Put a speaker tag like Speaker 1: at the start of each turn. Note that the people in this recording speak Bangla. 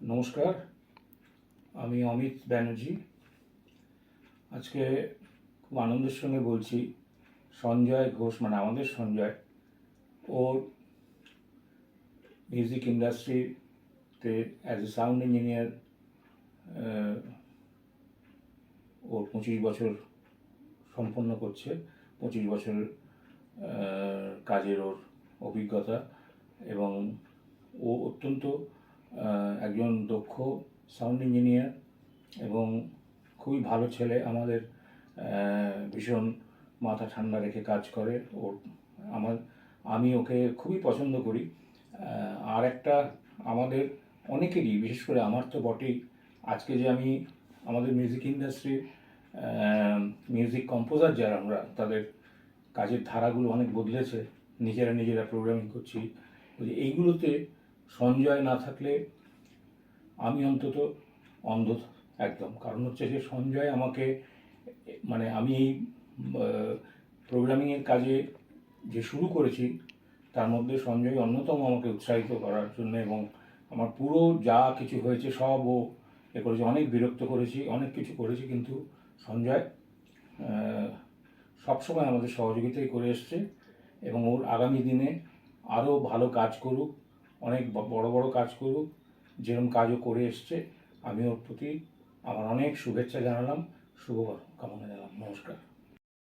Speaker 1: নমস্কার, আমি অমিত ব্যানার্জি। আজকে খুব আনন্দের সঙ্গে বলছি, সঞ্জয় ঘোষ মানে আমাদের সঞ্জয়, ওর মিউজিক ইন্ডাস্ট্রিতে অ্যাজ এ সাউন্ড ইঞ্জিনিয়ার ওর 25 বছর সম্পন্ন করছে। 25 বছর কাজের ওর অভিজ্ঞতা, এবং ও অত্যন্ত একজন দক্ষ সাউন্ড ইঞ্জিনিয়ার এবং খুবই ভালো ছেলে। আমাদের ভীষণ মাথা ঠান্ডা রেখে কাজ করে। ওর আমি ওকে খুবই পছন্দ করি। আর একটা আমাদের অনেকেরই, বিশেষ করে আমার তো বটেই, আজকে যে আমি আমাদের মিউজিক ইন্ডাস্ট্রির মিউজিক কম্পোজার যারা আমরা, তাদের কাজের ধারাগুলো অনেক বদলেছে, নিজেরা প্রোগ্রামিং করছি। এইগুলোতে সঞ্জয় না থাকলে আমি অন্তত অন্ধ একদম। কারণ হচ্ছে যে সঞ্জয় আমাকে, মানে আমি এই প্রোগ্রামিংয়ের কাজে যে শুরু করেছি, তার মধ্যে সঞ্জয় অন্যতম আমাকে উৎসাহিত করার জন্য, এবং আমার পুরো যা কিছু হয়েছে সব ও এ করেছে। অনেক বিরক্ত করেছি, অনেক কিছু করেছি, কিন্তু সঞ্জয় সবসময় আমাদের সহযোগিতাই করে এসছে, এবং ওর আগামী দিনে আরও ভালো কাজ করুক, অনেক বড় বড় কাজ করুক, যেরকম কাজও করে এসছে। আমি ওর প্রতি আমার অনেক শুভেচ্ছা জানালাম, শুভ কামনা জানালাম। নমস্কার।